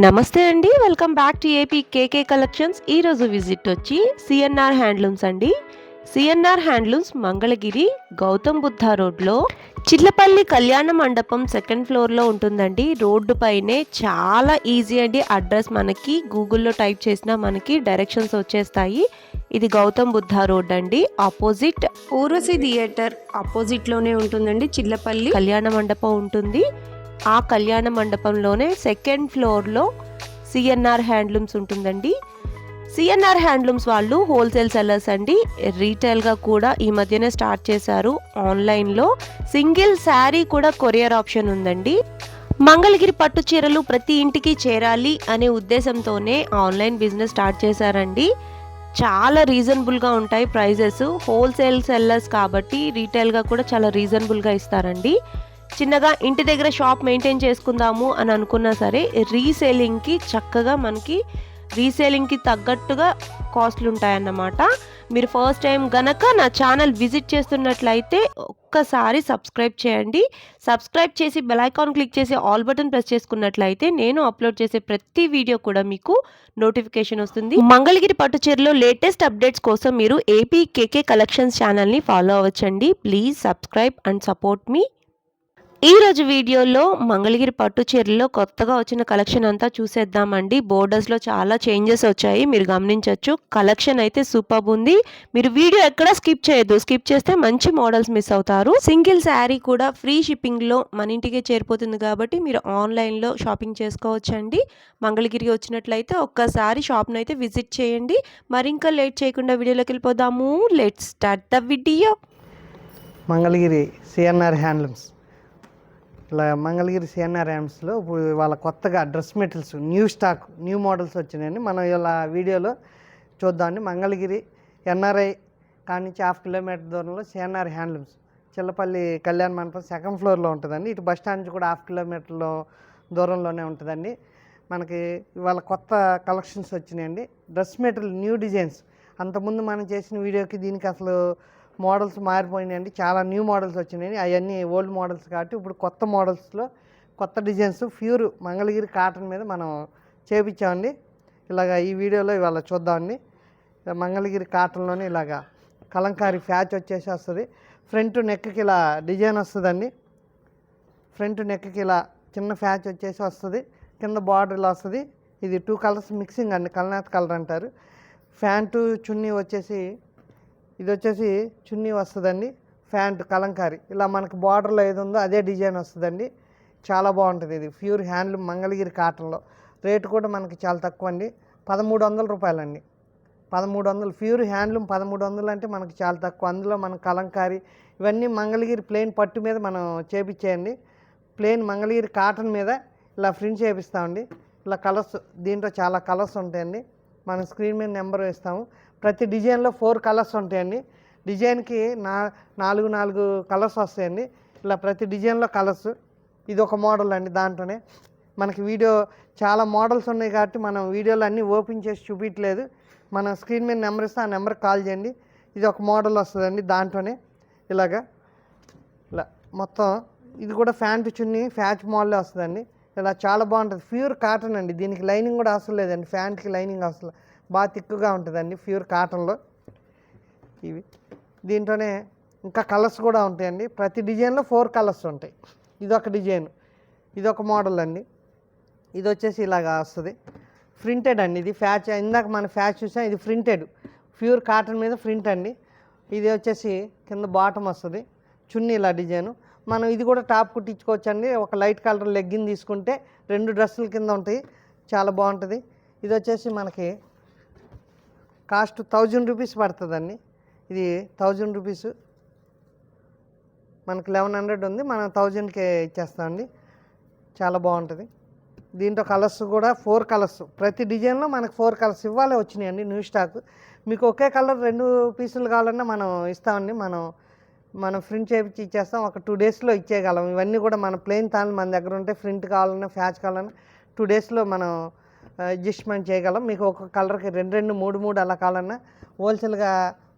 నమస్తే అండి. Welcome back to AP KK collections. ఈరోజు విజిట్ వచ్చి సిఎన్ఆర్ హ్యాండ్లూమ్స్ అండి. సిఎన్ఆర్ హ్యాండ్లూమ్స్ మంగళగిరి గౌతమ్ బుద్ధ రోడ్లో చిట్లపల్లి కళ్యాణ మండపం సెకండ్ ఫ్లోర్లో ఉంటుందండి. రోడ్డు పైనే చాలా ఈజీ అండి. అడ్రస్ మనకి గూగుల్లో టైప్ చేసినా మనకి డైరెక్షన్స్ వచ్చేస్తాయి. ఇది గౌతమ్ బుద్ధ రోడ్ అండి. ఆపోజిట్ ఊర్వశి థియేటర్ ఆపోజిట్లోనే ఉంటుందండి. చిట్లపల్లి కళ్యాణ మండపం ఉంటుంది. ఆ కళ్యాణ మండపంలోనే సెకండ్ ఫ్లోర్లో సిఎన్ఆర్ హ్యాండ్లూమ్స్ ఉంటుందండి. సిఎన్ఆర్ హ్యాండ్లూమ్స్ వాళ్ళు హోల్సేల్ సెల్లర్స్ అండి. రీటైల్గా కూడా ఈ మధ్యనే స్టార్ట్ చేశారు. ఆన్లైన్లో సింగిల్ శారీ కూడా కొరియర్ ఆప్షన్ ఉందండి. మంగళగిరి పట్టు చీరలు ప్రతి ఇంటికి చేరాలి అనే ఉద్దేశంతోనే ఆన్లైన్ బిజినెస్ స్టార్ట్ చేశారండి. చాలా రీజనబుల్గా ఉంటాయి ప్రైజెస్. హోల్సేల్ సెల్లర్స్ కాబట్టి రీటైల్గా కూడా చాలా రీజనబుల్గా ఇస్తారండి. చిన్నగా ఇంటి దగ్గర షాప్ మెయింటైన్ చేసుకుందాము అని అనుకున్నా సరే రీసేలింగ్కి చక్కగా మనకి రీసేలింగ్కి తగ్గట్టుగా కాస్ట్లు ఉంటాయన్నమాట. మీరు ఫస్ట్ టైం గనక నా ఛానల్ విజిట్ చేస్తున్నట్లయితే ఒక్కసారి సబ్స్క్రైబ్ చేయండి. సబ్స్క్రైబ్ చేసి బెల్ ఐకాన్ క్లిక్ చేసి ఆల్ బటన్ ప్రెస్ చేసుకున్నట్లయితే నేను అప్లోడ్ చేసే ప్రతి వీడియో కూడా మీకు నోటిఫికేషన్ వస్తుంది. మంగళగిరి పట్టు చీరలో లేటెస్ట్ అప్డేట్స్ కోసం మీరు ఏపీ కేకే కలెక్షన్స్ ఛానల్ని ఫాలో అవ్వచ్చండి. ప్లీజ్ సబ్స్క్రైబ్ అండ్ సపోర్ట్ మీ. ఈరోజు వీడియోలో మంగళగిరి పట్టు చీరల్లో కొత్తగా వచ్చిన కలెక్షన్ అంతా చూసేద్దామండి. బోర్డర్స్లో చాలా చేంజెస్ వచ్చాయి, మీరు గమనించవచ్చు. కలెక్షన్ అయితే సూపర్ ఉంది. మీరు వీడియో ఎక్కడ స్కిప్ చేయొద్దు. స్కిప్ చేస్తే మంచి మోడల్స్ మిస్ అవుతారు. సింగిల్ శారీ కూడా ఫ్రీ షిప్పింగ్లో మన ఇంటికే చేరిపోతుంది కాబట్టి మీరు ఆన్లైన్లో షాపింగ్ చేసుకోవచ్చండి. మంగళగిరి వచ్చినట్లయితే ఒక్కసారి షాప్ను అయితే విజిట్ చేయండి. మరి ఇంకా లేట్ చేయకుండా వీడియోలోకి వెళ్ళిపోదాము. Let's start the video. Mangalagiri CNR handlooms. ఇలా మంగళగిరి సిఎన్ఆర్ హ్యాండ్స్లో ఇప్పుడు వాళ్ళ కొత్తగా dress materials new stock new models వచ్చినాయండి. మనం ఇలా వీడియోలో చూద్దామండి. మంగళగిరి ఎన్ఆర్ఐ కాడి నుంచి 1/2 కిలోమీటర్ దూరంలో సిఎన్ఆర్ హ్యాండ్లూమ్స్ చిల్లపల్లి కళ్యాణ మండపం సెకండ్ ఫ్లోర్లో ఉంటుందండి. ఇటు బస్ స్టాండ్ నుంచి కూడా 1/2 కిలోమీటర్లో దూరంలోనే ఉంటుందండి. మనకి ఇవాళ కొత్త కలెక్షన్స్ వచ్చినాయండి. Dress material new designs. అంతకుముందు మనం చేసిన వీడియోకి దీనికి అసలు మోడల్స్ మారిపోయినాయండి. చాలా న్యూ మోడల్స్ వచ్చినాయి. అవన్నీ ఓల్డ్ మోడల్స్ కాబట్టి ఇప్పుడు కొత్త మోడల్స్లో కొత్త డిజైన్స్ ప్యూర్ మంగళగిరి కాటన్ మీద మనం చేపించామండి. ఇలాగ ఈ వీడియోలో ఇవాళ చూద్దామండి. మంగళగిరి కాటన్లోనే ఇలాగా కలంకారీ ఫ్యాచ్ వచ్చేసి వస్తుంది. ఫ్రంట్ నెక్కి ఇలా డిజైన్ వస్తుందండి. ఫ్రంట్ నెక్కి ఇలా చిన్న ఫ్యాచ్ వచ్చేసి వస్తుంది. కింద బార్డర్ ఇలా వస్తుంది. ఇది 2 కలర్స్ మిక్సింగ్ అండి, కల్నాథ్ కలర్ అంటారు. ప్యాంటు చున్నీ వచ్చేసి ఇది వచ్చేసి చున్నీ వస్తుందండి. ప్యాంట్ కలంకారీ ఇలా మనకు బార్డర్లో ఏది ఉందో అదే డిజైన్ వస్తుందండి. చాలా బాగుంటుంది. ఇది ప్యూర్ హ్యాండ్లూమ్ మంగళగిరి కాటన్లో. రేటు కూడా మనకి చాలా తక్కువ అండి. 1300 రూపాయలండి. 1300 ప్యూర్ హ్యాండ్లూమ్ 1300 అంటే మనకి చాలా తక్కువ. అందులో మన కలంకారీ ఇవన్నీ మంగళగిరి ప్లెయిన్ పట్టు మీద మనం చేపించేయండి. ప్లెయిన్ మంగళగిరి కాటన్ మీద ఇలా ప్రింట్ చేపిస్తామండి. ఇలా కలర్స్ దీంట్లో చాలా కలర్స్ ఉంటాయండి. మనం స్క్రీన్ మీద నెంబర్ వేస్తాము. ప్రతి డిజైన్లో 4 కలర్స్ ఉంటాయండి. డిజైన్కి 4 కలర్స్ వస్తాయండి. ఇలా ప్రతి డిజైన్లో కలర్స్. ఇది ఒక మోడల్ అండి. దాంట్లోనే మనకి వీడియో చాలా మోడల్స్ ఉన్నాయి కాబట్టి మనం వీడియోలు అన్నీ ఓపెన్ చేసి చూపించలేదు. మన స్క్రీన్ మీద నెంబర్ ఇస్తే ఆ నెంబర్కి కాల్ చేయండి. ఇది ఒక మోడల్ వస్తుందండి. దాంట్లోనే ఇలాగా ఇలా మొత్తం ఇది కూడా ప్యాంటు చున్నీ ఫ్యాచ్ మోడలే వస్తుందండి. ఇలా చాలా బాగుంటుంది. ప్యూర్ కాటన్ అండి. దీనికి లైనింగ్ కూడా అవసరం లేదండి. ప్యాంట్కి లైనింగ్ అసలు బాగా తిక్కుగా ఉంటుందండి ప్యూర్ కాటన్లో. ఇవి దీంట్లోనే ఇంకా కలర్స్ కూడా ఉంటాయండి. ప్రతి డిజైన్లో 4 కలర్స్ ఉంటాయి. ఇదొక డిజైన్, ఇదొక మోడల్ అండి. ఇది వచ్చేసి ఇలాగా వస్తుంది. ప్రింటెడ్ అండి. ఇది ఫ్యాచ్ ఇందాక మన ఫ్యాచ్ చూసాం. ఇది ప్రింటెడ్ ప్యూర్ కాటన్ మీద ప్రింట్ అండి. ఇది వచ్చేసి కింద బాటమ్ వస్తుంది. చున్నీ ఇలా డిజైను. మనం ఇది కూడా టాప్ కుట్టించుకోవచ్చు అండి. ఒక లైట్ కలర్ లెగ్గిన్ తీసుకుంటే 2 డ్రెస్సుల కింద ఉంటాయి. చాలా బాగుంటుంది. ఇది వచ్చేసి మనకి కాస్ట్ 1000 రూపీస్ పడుతుందండి. ఇది 1000 రూపీస్. మనకి 1100 ఉంది, మనం 1000కే ఇచ్చేస్తామండి. చాలా బాగుంటుంది. దీంట్లో కలర్స్ కూడా 4 కలర్స్. ప్రతి డిజైన్లో మనకు 4 కలర్స్ ఇవ్వాలే వచ్చినాయండి న్యూ స్టాక్. మీకు ఒకే కలర్ 2 పీసులు కావాలన్నా మనం ఇస్తామండి. మనం ప్రింట్ చేయించి ఇచ్చేస్తాం. ఒక 2 డేస్లో ఇచ్చేయగలం. ఇవన్నీ కూడా మన ప్లెయిన్ తాళ్ళు మన దగ్గర ఉంటే ప్రింట్ కావాలన్నా ఫ్యాచ్ కావాలన్నా 2 డేస్లో మనం అడ్జస్ట్మెంట్ చేయగలం. మీకు ఒక కలర్కి 2 3 అలా కావాలన్నా హోల్సేల్గా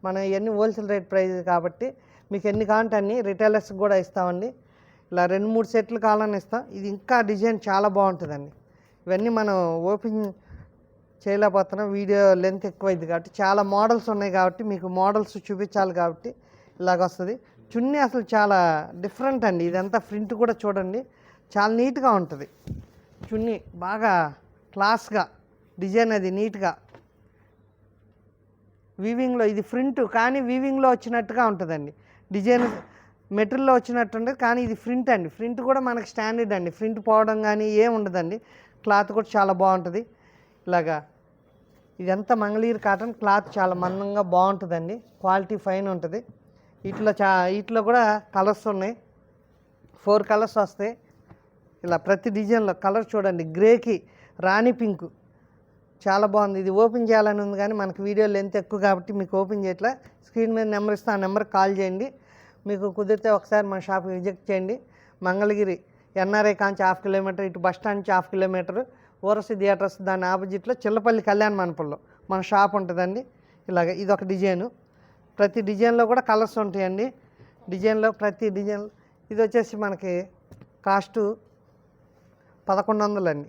మనం ఇవన్నీ హోల్సేల్ రేట్ ప్రైస్ కాబట్టి మీకు ఎన్ని కావాలంటే అన్ని రిటైలర్స్కి కూడా ఇస్తామండి. ఇలా 2 3 సెట్లు కావాలని ఇస్తాం. ఇది ఇంకా డిజైన్ చాలా బాగుంటుందండి. ఇవన్నీ మనం ఓపెన్ చేయలేకపోతున్నాం, వీడియో లెంత్ ఎక్కువైంది కాబట్టి. చాలా మోడల్స్ ఉన్నాయి కాబట్టి మీకు మోడల్స్ చూపించాలి కాబట్టి ఇలాగ వస్తుంది. చున్నీ అసలు చాలా డిఫరెంట్ అండి. ఇదంతా ప్రింట్ కూడా చూడండి, చాలా నీట్గా ఉంటుంది. చున్నీ బాగా క్లాస్గా డిజైన్ అది నీట్గా వీవింగ్లో, ఇది ప్రింట్ కానీ వీవింగ్లో వచ్చినట్టుగా ఉంటుందండి. డిజైన్ మెటీరియల్లో వచ్చినట్టు ఉంటుంది కానీ ఇది ప్రింట్ అండి. ప్రింట్ కూడా మనకి స్టాండర్డ్ అండి, ప్రింట్ పోవడం కానీ ఏం ఉండదండి. క్లాత్ కూడా చాలా బాగుంటుంది. ఇలాగా ఇదంతా మంగళగిరి కాటన్ క్లాత్ చాలా మందంగా బాగుంటుందండి, క్వాలిటీ ఫైన్ ఉంటుంది. వీటిలో కూడా కలర్స్ ఉన్నాయి, 4 కలర్స్ వస్తాయి. ఇలా ప్రతి డిజైన్లో కలర్ చూడండి, గ్రేకి రాణి పింక్ చాలా బాగుంది. ఇది ఓపెన్ చేయాలని ఉంది కానీ మనకు వీడియో లెంత్ ఎక్కువ కాబట్టి మీకు ఓపెన్ చేయట్లా. స్క్రీన్ మీద నెంబర్ ఇస్తే ఆ నెంబర్కి కాల్ చేయండి. మీకు కుదిరితే ఒకసారి మన షాప్ విజిట్ చేయండి. మంగళగిరి ఎన్ఆర్ఐ కాంచి 1/2 కిలోమీటర్, ఇటు బస్ స్టాండ్ నుంచి 1/2 కిలోమీటర్, ఓరసి థియేటర్స్ దాని ఆపోజిట్లో చిల్లపల్లి కళ్యాణ మండపంలో మన షాప్ ఉంటుందండి. ఇలాగ ఇదొక డిజైను, ప్రతి డిజైన్లో కూడా కలర్స్ ఉంటాయండి. డిజైన్లో ప్రతి డిజైన్ ఇది వచ్చేసి మనకి కాస్ట్ 1100 అండి.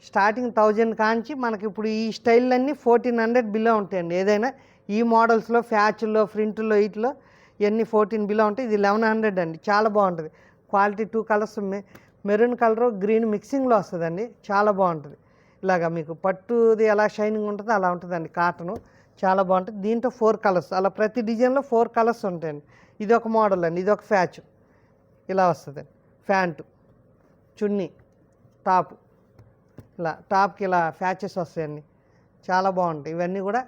స్టార్టింగ్ 1000 కాంచి మనకి ఇప్పుడు ఈ స్టైల్లన్నీ 1400 బిలో ఉంటాయండి. ఏదైనా ఈ మోడల్స్లో ఫ్యాచ్ల్లో ప్రింట్లో వీటిలో ఇవన్నీ 14 బిలో ఉంటాయి. ఇది 1100 అండి, చాలా బాగుంటుంది. Quality 2 colours maroon colour green మిక్సింగ్లో వస్తుందండి, చాలా బాగుంటుంది. ఇలాగా మీకు పట్టుది ఎలా షైనింగ్ ఉంటుందో అలా ఉంటుందండి కాటను, చాలా బాగుంటుంది. దీంట్లో 4 కలర్స్, అలా ప్రతి డిజైన్లో 4 కలర్స్ ఉంటాయండి. ఇది ఒక మోడల్ అండి, ఇది ఒక ఫ్యాచ్ ఇలా వస్తుందండి. ప్యాంటు, చున్నీ, టాప్, ఇలా టాప్కి ఇలా ఫ్యాచెస్ వస్తాయండి, చాలా బాగుంటాయి. ఇవన్నీ కూడా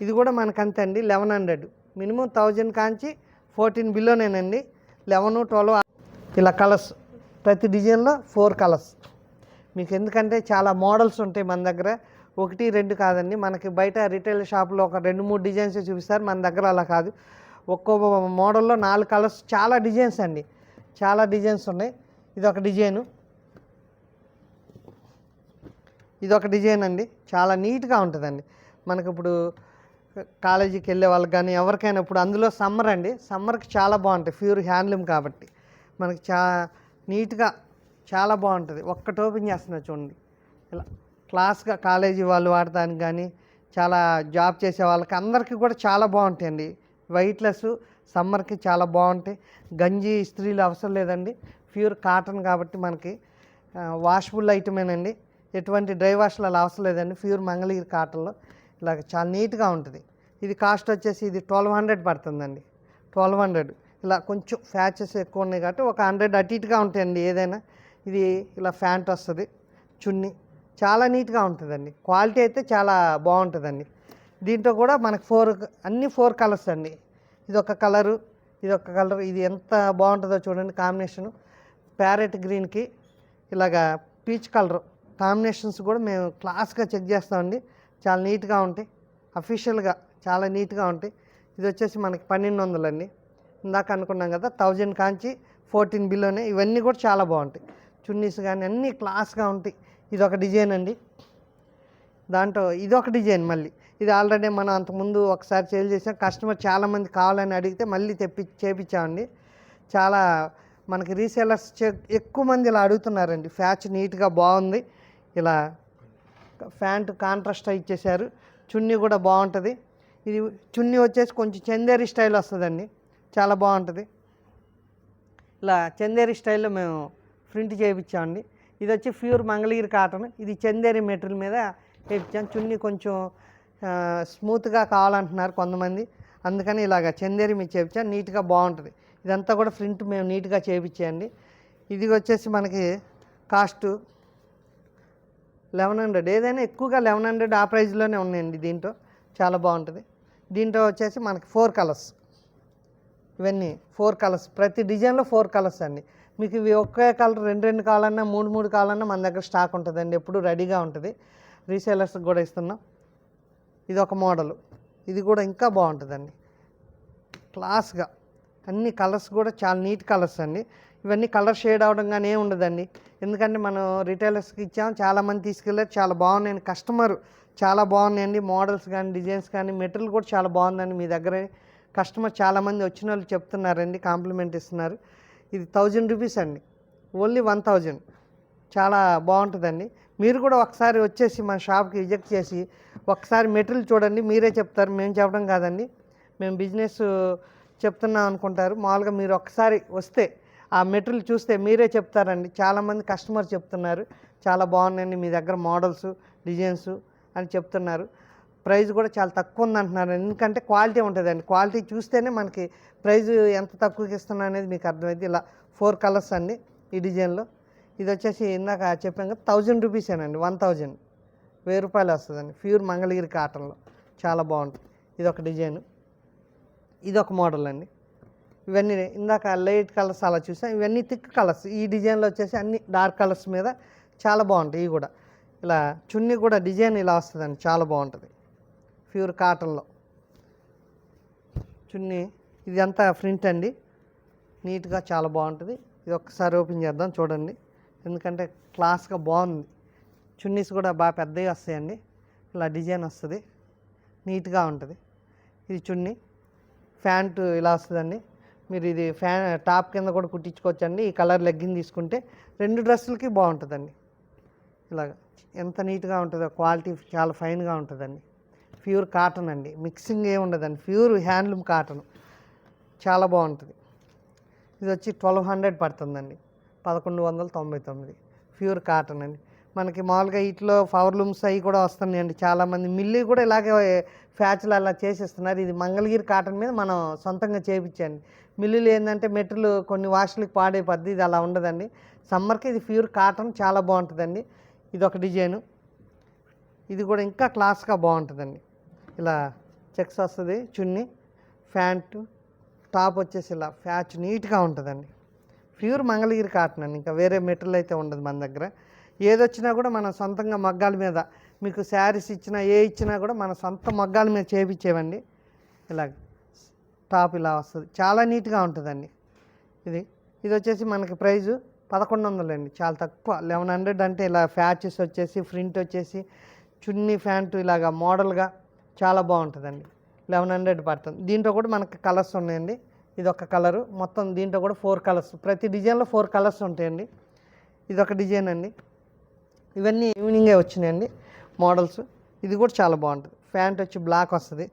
ఇది కూడా మనకు అంతే అండి, 1100 మినిమం 1000 కాంచి 14 బిలోనేనండి. 11, 12 ఇలా కలర్స్, ప్రతి డిజైన్లో 4 కలర్స్. మీకు ఎందుకంటే చాలా మోడల్స్ ఉంటాయి మన దగ్గర, 1, 2 కాదండి. మనకి బయట రిటైల్ షాప్లో ఒక 2, 3 డిజైన్స్ చూపిస్తారు, మన దగ్గర అలా కాదు. ఒక్కో మోడల్లో 4 కలర్స్, చాలా డిజైన్స్ అండి, చాలా డిజైన్స్ ఉన్నాయి. ఇదొక డిజైను, ఇదొక డిజైన్ అండి, చాలా నీట్గా ఉంటుందండి. మనకి ఇప్పుడు కాలేజీకి వెళ్ళే వాళ్ళకి కానీ ఎవరికైనా ఇప్పుడు అందులో సమ్మర్ అండి, సమ్మర్కి చాలా బాగుంటాయి, ప్యూర్ హ్యాండ్లూమ్ కాబట్టి మనకి నీట్గా చాలా బాగుంటుంది. ఒక్కటి ఓపెన్ చేస్తున్నా చూడండి, ఇలా క్లాస్గా కాలేజీ వాళ్ళు వాడటానికి కానీ చాలా జాబ్ చేసే వాళ్ళకి అందరికీ కూడా చాలా బాగుంటాయండి. వైట్లెస్ సమ్మర్కి చాలా బాగుంటాయి. గంజి ఇస్త్రీలు అవసరం లేదండి, ప్యూర్ కాటన్ కాబట్టి మనకి వాషబుల్ ఐటమేనండి. ఎటువంటి డ్రై వాష్లు అలా అవసరం లేదండి, ప్యూర్ మంగళగిరి కాటన్లో ఇలాగ చాలా నీట్గా ఉంటుంది. ఇది కాస్ట్ వచ్చేసి ఇది 1200 పడుతుందండి, 1200. ఇలా కొంచెం ఫ్యాచెస్ ఎక్కువ ఉన్నాయి కాబట్టి ఒక 100 అటు ఇటుగా ఉంటాయండి ఏదైనా. ఇది ఇలా ప్యాంట్ వస్తుంది, చున్నీ చాలా నీట్గా ఉంటుందండి, క్వాలిటీ అయితే చాలా బాగుంటుందండి. దీంట్లో కూడా మనకు అన్ని 4 కలర్స్ అండి. ఇదొక కలరు, ఇదొక కలర్, ఇది ఎంత బాగుంటుందో చూడండి కాంబినేషను. ప్యారెట్ గ్రీన్కి ఇలాగా పీచ్ కలరు కాంబినేషన్స్ కూడా మేము క్లాస్గా చెక్ చేస్తామండి, చాలా నీట్గా ఉంటాయి, అఫీషియల్గా చాలా నీట్గా ఉంటాయి. ఇది వచ్చేసి మనకి 1200 అండి. ఇందాక అనుకున్నాం కదా 1000 కాంచి 14 బిలోనే. ఇవన్నీ కూడా చాలా బాగుంటాయి, చున్నీస్ కానీ అన్నీ క్లాస్గా ఉంటాయి. ఇదొక డిజైన్ అండి, దాంట్లో ఇదొక డిజైన్ మళ్ళీ. ఇది ఆల్రెడీ మనం అంతకుముందు ఒకసారి సేల్ చేసాం, కస్టమర్ చాలామంది కావాలని అడిగితే మళ్ళీ చేపించామండి. చాలా మనకి రీసేలర్స్ ఎక్కువ మంది ఇలా అడుగుతున్నారండి. ఫ్యాచ్ నీట్గా బాగుంది, ఇలా ప్యాంటు కాంట్రాస్ట్ ఇచ్చేసారు, చున్నీ కూడా బాగుంటుంది. ఇది చున్నీ వచ్చేసి కొంచెం చందేరి స్టైల్ వస్తుందండి, చాలా బాగుంటుంది. ఇలా చందేరి స్టైల్లో మేము ప్రింట్ చేయించామండి. ఇది వచ్చి ప్యూర్ మంగళగిరి కాటన్, ఇది చందేరి మెటీరియల్ మీద చేయించాం. చున్నీ కొంచెం స్మూత్గా కావాలంటున్నారు కొంతమంది, అందుకని ఇలాగ చందేరి మీద చేయించాం, నీట్గా బాగుంటుంది. ఇదంతా కూడా ప్రింట్ మేము నీట్గా చేయించాయండి. ఇది వచ్చేసి మనకి కాస్ట్ 1100, ఏదైనా ఎక్కువగా 1100 ఆ ప్రైజ్లోనే ఉన్నాయండి. దీంట్లో చాలా బాగుంటుంది. దీంట్లో వచ్చేసి మనకి 4 కలర్స్, ఇవన్నీ 4 కలర్స్, ప్రతి డిజైన్లో 4 కలర్స్ అండి. మీకు ఇవి ఒకే కలర్ 2 కావాలన్నా 3 కావాలన్నా మన దగ్గర స్టాక్ ఉంటుందండి, ఎప్పుడు రెడీగా ఉంటుంది. రీసేలర్స్కి కూడా ఇస్తున్నాం. ఇది ఒక మోడలు, ఇది కూడా ఇంకా బాగుంటుందండి, క్లాస్గా అన్ని కలర్స్ కూడా చాలా నీట్ కలర్స్ అండి. ఇవన్నీ కలర్ షేడ్ అవడం కానీ ఏమి ఉండదండి, ఎందుకంటే మనం రిటైలర్స్కి ఇచ్చాము, చాలామంది తీసుకెళ్ళారు, చాలా బాగున్నాయండి. కస్టమర్ చాలా బాగున్నాయండి, మోడల్స్ కానీ డిజైన్స్ కానీ మెటీరియల్ కూడా చాలా బాగుందండి. మీ దగ్గర కస్టమర్ చాలామంది వచ్చిన వాళ్ళు చెప్తున్నారండి, కాంప్లిమెంట్ ఇస్తున్నారు. ఇది 1000 రూపీస్ అండి, ఓన్లీ 1000, చాలా బాగుంటుందండి. మీరు కూడా ఒకసారి వచ్చేసి మన షాప్కి విజిట్ చేసి ఒకసారి మెటీరియల్ చూడండి, మీరే చెప్తారు, మేము చెప్పడం కాదండి. మేము బిజినెస్ చెప్తున్నాం అనుకుంటారు. మామూలుగా మీరు ఒకసారి వస్తే ఆ మెటీరియల్ చూస్తే మీరే చెప్తారండి. చాలామంది కస్టమర్ చెప్తున్నారు చాలా బాగున్నాయండి మీ దగ్గర మోడల్స్, డిజైన్స్ అని చెప్తున్నారు. ప్రైస్ కూడా చాలా తక్కువ ఉంది అంటున్నారు. ఎందుకంటే క్వాలిటీ ఉంటుందండి. క్వాలిటీ చూస్తేనే మనకి ప్రైస్ ఎంత తక్కువకి ఇస్తున్నా అనేది మీకు అర్థమైంది. ఇలా 4 కలర్స్ అండి ఈ డిజైన్లో. ఇది వచ్చేసి ఇందాక చెప్పాం కదా 1000 రూపీసేనండి. 1000 రూపాయలు వస్తుందండి. ప్యూర్ మంగళగిరి కాటన్లో చాలా బాగుంటుంది. ఇది ఒక డిజైన్, ఇది ఒక మోడల్ అండి. ఇవన్నీ ఇందాక లైట్ కలర్స్ అలా చూసాం, ఇవన్నీ థిక్ కలర్స్. ఈ డిజైన్లో వచ్చేసి అన్ని డార్క్ కలర్స్ మీద చాలా బాగుంటాయి. ఇవి కూడా ఇలా చున్నీ కూడా డిజైన్ ఇలా వస్తుందండి, చాలా బాగుంటుంది. ప్యూర్ కాటన్లో చున్నీ, ఇది అంతా ప్రింట్ అండి, నీట్గా చాలా బాగుంటుంది. ఇది ఒక్కసారి ఓపెన్ చేద్దాం చూడండి, ఎందుకంటే క్లాస్గా బాగుంది. చున్నీస్ కూడా బాగా పెద్దవి వస్తాయండి. ఇలా డిజైన్ వస్తుంది, నీట్గా ఉంటుంది. ఇది చున్నీ, ప్యాంటు ఇలా వస్తుందండి. మీరు ఇది టాప్ కింద కూడా కుట్టించుకోవచ్చండి. ఈ కలర్ లెగ్గింగ్ తీసుకుంటే 2 డ్రెస్సులకి బాగుంటుందండి. ఇలాగ ఎంత నీట్గా ఉంటుందో, క్వాలిటీ చాలా ఫైన్గా ఉంటుందండి. ప్యూర్ కాటన్ అండి, మిక్సింగ్ ఏమి ఉండదండి. ప్యూర్ హ్యాండ్లూమ్ కాటన్ చాలా బాగుంటుంది. ఇది వచ్చి 1200 పడుతుందండి, 1199. ప్యూర్ కాటన్ అండి. మనకి మామూలుగా వీటిలో పవర్ లూమ్స్ అవి కూడా వస్తున్నాయండి. చాలామంది మిల్లి కూడా ఇలాగే ఫ్యాచ్లు అలా చేసేస్తున్నారు. ఇది మంగళగిరి కాటన్ మీద మనం సొంతంగా చేయించండి. మిల్లులు ఏంటంటే మెటీరియల్ కొన్ని వాష్లకి పాడైపోద్ది, ఇది అలా ఉండదండి. సమ్మర్కి ఇది ప్యూర్ కాటన్ చాలా బాగుంటుందండి. ఇది ఒక డిజైను, ఇది కూడా ఇంకా క్లాస్గా బాగుంటుందండి. ఇలా చెక్స్ వస్తుంది చున్నీ, ప్యాంటు, టాప్ వచ్చేసి ఇలా ఫ్యాచ్ నీట్గా ఉంటుందండి. ప్యూర్ మంగళగిరి కాటన్ అండి, ఇంకా వేరే మెటీరియల్ అయితే ఉండదు మన దగ్గర. ఏదొచ్చినా కూడా మనం సొంతంగా మగ్గాల మీద, మీకు శారీస్ ఇచ్చినా ఇచ్చినా కూడా మన సొంత మగ్గాల మీద చేయించేవండి. ఇలాగ టాప్ ఇలా వస్తుంది, చాలా నీట్గా ఉంటుందండి. ఇది వచ్చేసి మనకి ప్రైజు 1100 అండి, చాలా తక్కువ. 1100 అంటే ఇలా ఫ్యాచెస్ వచ్చేసి, ప్రింట్ వచ్చేసి, చున్నీ ప్యాంటు ఇలాగ మోడల్గా చాలా బాగుంటుందండి. 1100 పడుతుంది. దీంట్లో కూడా మనకి కలర్స్ ఉన్నాయండి. ఇది ఒక కలరు, మొత్తం దీంట్లో కూడా 4 కలర్స్, ప్రతి డిజైన్లో 4 కలర్స్ ఉంటాయండి. ఇది ఒక డిజైన్ అండి. ఇవన్నీ ఈవినింగే వచ్చినాయండి మోడల్స్. ఇది కూడా చాలా బాగుంటుంది. ప్యాంట్ వచ్చి బ్లాక్ వస్తుంది,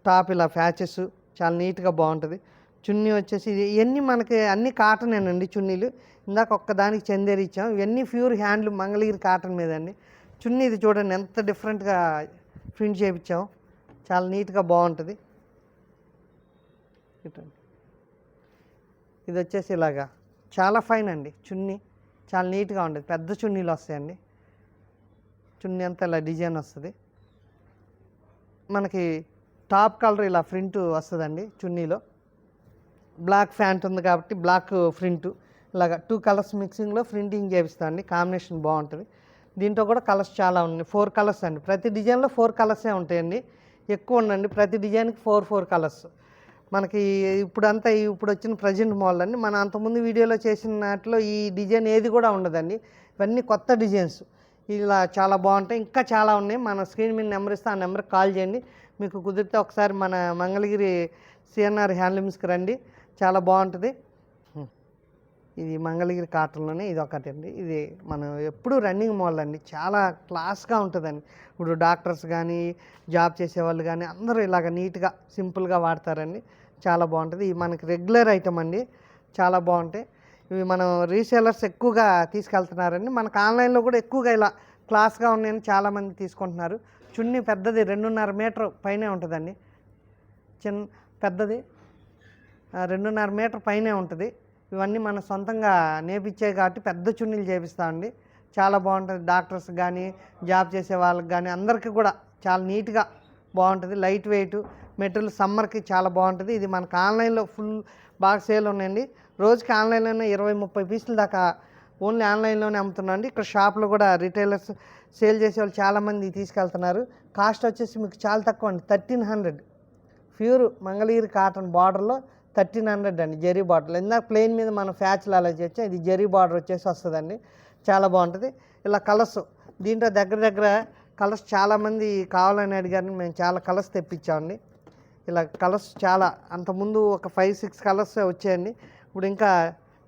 టాప్ ఇలా ఫ్యాచెస్ చాలా నీట్గా బాగుంటుంది. చున్నీ వచ్చేసి ఇవన్నీ మనకి అన్ని కాటనేనండి చున్నీలు. ఇందాక ఒక్కదానికి చందేరి ఇచ్చాం, ఇవన్నీ ప్యూర్ హ్యాండ్లూమ్ మంగళగిరి కాటన్ మీద అండి. చున్నీ ఇది చూడండి ఎంత డిఫరెంట్గా ప్రింట్ చేయించాం, చాలా నీట్గా బాగుంటుంది. ఇది వచ్చేసి ఇలాగా చాలా ఫైన్ అండి. చున్నీ చాలా నీట్గా ఉంటుంది, పెద్ద చున్నీలు వస్తాయండి. చున్నీ అంతా ఇలా డిజైన్ వస్తుంది. మనకి టాప్ కలర్ ఇలా ప్రింట్ వస్తుందండి. చున్నీలో బ్లాక్ ప్యాంట్ ఉంది కాబట్టి బ్లాక్ ప్రింట్, ఇలాగ 2 కలర్స్ మిక్సింగ్లో ప్రింటింగ్ చేపిస్తామండి. కాంబినేషన్ బాగుంటుంది. దీంట్లో కూడా కలర్స్ చాలా ఉన్నాయి, 4 కలర్స్ అండి. ప్రతి డిజైన్లో 4 కలర్సే ఉంటాయండి, ఎక్కువ ఉండండి. ప్రతి డిజైన్కి 4 కలర్స్. మనకి ఇప్పుడు వచ్చిన ప్రజెంట్ మోడల్ అండి. మన అంతకుముందు వీడియోలో చేసిన వాటిలో ఈ డిజైన్ ఏది కూడా ఉండదండి. ఇవన్నీ కొత్త డిజైన్స్, ఇలా చాలా బాగుంటాయి. ఇంకా చాలా ఉన్నాయి. మన స్క్రీన్ మీద నెంబర్ ఇస్తే ఆ నెంబర్కి కాల్ చేయండి. మీకు కుదిరితే ఒకసారి మన మంగళగిరి సిఎన్ఆర్ హ్యాండ్లూమ్స్కి రండి, చాలా బాగుంటుంది. ఇది మంగళగిరి కాటన్లోనే ఇది ఒకటి అండి. ఇది మనం ఎప్పుడూ రన్నింగ్ మోడల్ అండి, చాలా క్లాస్గా ఉంటుందండి. ఇప్పుడు డాక్టర్స్ కానీ, జాబ్ చేసేవాళ్ళు కానీ అందరూ ఇలాగ నీట్గా సింపుల్గా వాడతారండి, చాలా బాగుంటుంది. ఇది మనకి రెగ్యులర్ ఐటమ్ అండి, చాలా బాగుంటాయి. ఇవి మనం రీసేలర్స్ ఎక్కువగా తీసుకెళ్తున్నారండి. మనకు ఆన్లైన్లో కూడా ఎక్కువగా ఇలా క్లాస్గా ఉన్నాయని చాలామంది తీసుకుంటున్నారు. చున్నీ పెద్దది 2.5 మీటర్ పైనే ఉంటుందండి. పెద్దది 2.5 మీటర్ పైనే ఉంటుంది. ఇవన్నీ మన సొంతంగా నేర్పించాయి కాబట్టి పెద్ద చున్నీలు చేపిస్తామండి, చాలా బాగుంటుంది. డాక్టర్స్ కానీ, జాబ్ చేసే వాళ్ళకి కానీ అందరికీ కూడా చాలా నీట్గా బాగుంటుంది. లైట్ వెయిట్ మెటీరియల్, సమ్మర్కి చాలా బాగుంటుంది. ఇది మనకు ఆన్లైన్లో ఫుల్ బాగా సేల్ ఉన్నాయండి. రోజుకి ఆన్లైన్లోనే 20-30 పీసుల దాకా ఓన్లీ ఆన్లైన్లోనే అమ్ముతున్నాండి. ఇక్కడ షాప్లో కూడా రిటైలర్స్ సేల్ చేసే వాళ్ళు చాలామంది తీసుకెళ్తున్నారు. కాస్ట్ వచ్చేసి మీకు చాలా తక్కువ అండి, 1300. ప్యూర్ మంగళగిరి కాటన్ బార్డర్లో 1300 అండి, జరీ బార్డర్. ఇందాక ప్లెయిన్ మీద మనం ఫ్యాచ్లు అలా చేస్తే ఇది జరీ బార్డర్ వచ్చేసి వస్తుందండి, చాలా బాగుంటుంది. ఇలా కలర్స్, దీంట్లో దగ్గర కలర్స్ చాలామంది కావాలని అడిగారు, మేము చాలా కలర్స్ తెప్పించామండి. ఇలా కలర్స్ చాలా, అంతకుముందు ఒక 5-6 కలర్స్ వచ్చాయండి. ఇప్పుడు ఇంకా